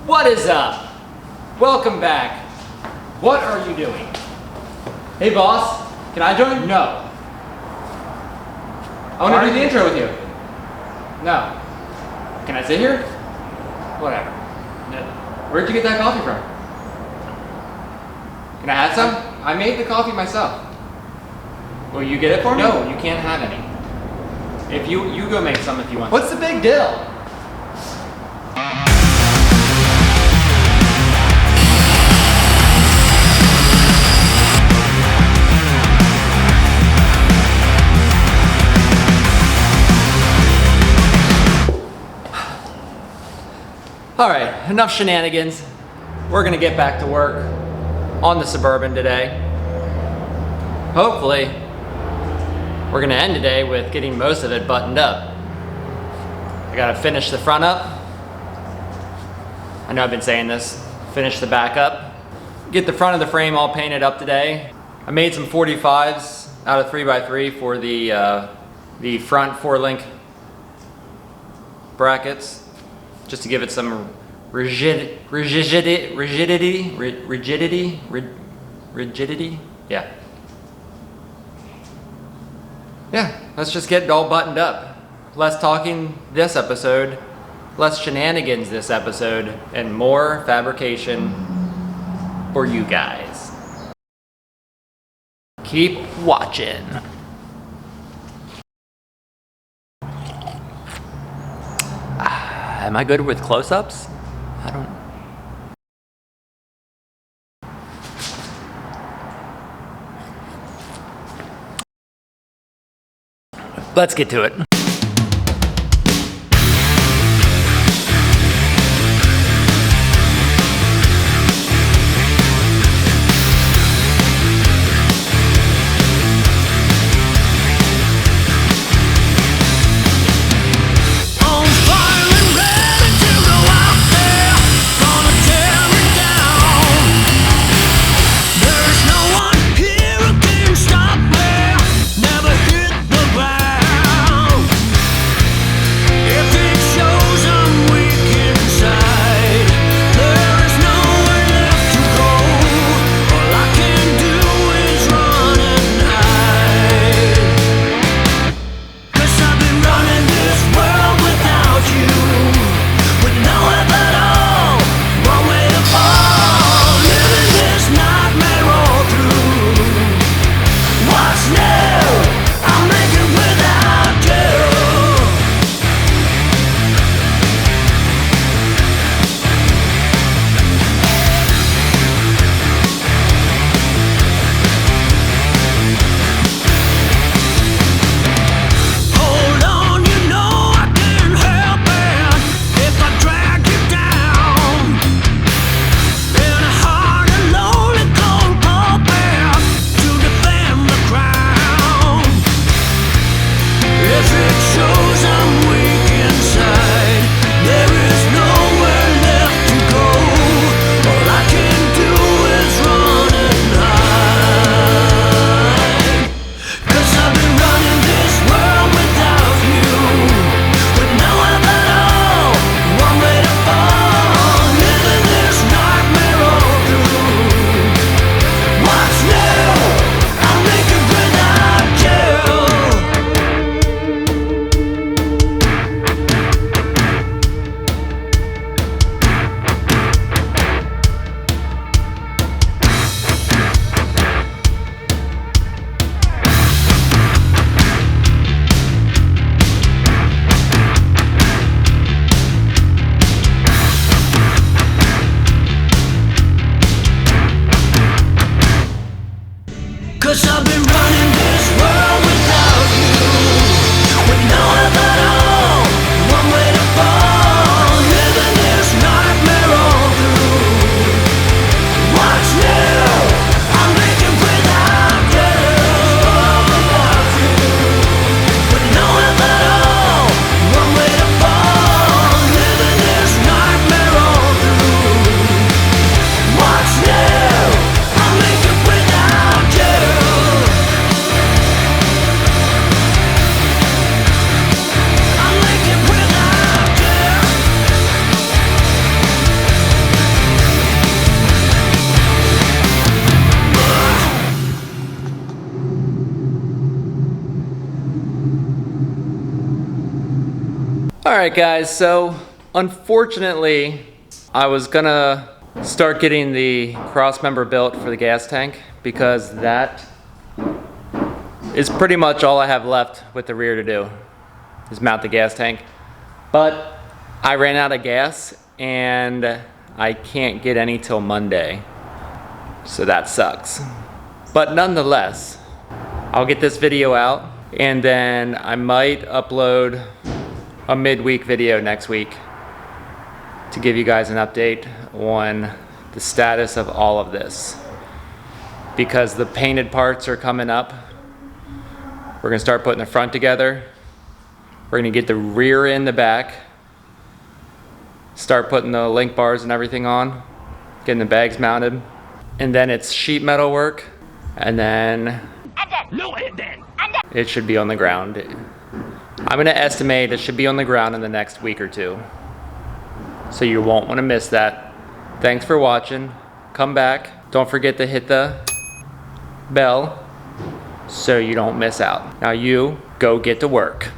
What is up? Welcome back. What are you doing? Hey boss, can I join? No. I want to do the intro with you. No. Can I sit here? Whatever. No. Where'd you get that coffee from? Can I have some? I made the coffee myself. Will you get it for me? No, you can't have any. If you go make some if you want. What's the big deal? All right, enough shenanigans. We're gonna get back to work on the Suburban today. Hopefully, we're gonna end today with getting most of it buttoned up. I gotta finish the front up. I know I've been saying this. Finish the back up. Get the front of the frame all painted up today. I made some 45s out of 3x3 for the front 4-link brackets, just to give it some rigidity. Yeah, let's just get it all buttoned up. Less talking this episode, less shenanigans this episode, and more fabrication for you guys. Keep watching. Am I good with close-ups? I don't... Let's get to it. Alright guys, so unfortunately I was gonna start getting the cross member built for the gas tank because that is pretty much all I have left with the rear to do, is mount the gas tank. But I ran out of gas and I can't get any till Monday, so that sucks. But nonetheless, I'll get this video out and then I might upload a midweek video next week to give you guys an update on the status of all of this, because the painted parts are coming up. We're gonna start putting the front together. We're gonna get the rear in the back, start putting the link bars and everything on, getting the bags mounted, and then it's sheet metal work, and then it should be on the ground. I'm gonna estimate it should be on the ground in the next week or two. So you won't wanna miss that. Thanks for watching. Come back. Don't forget to hit the bell so you don't miss out. Now you go get to work.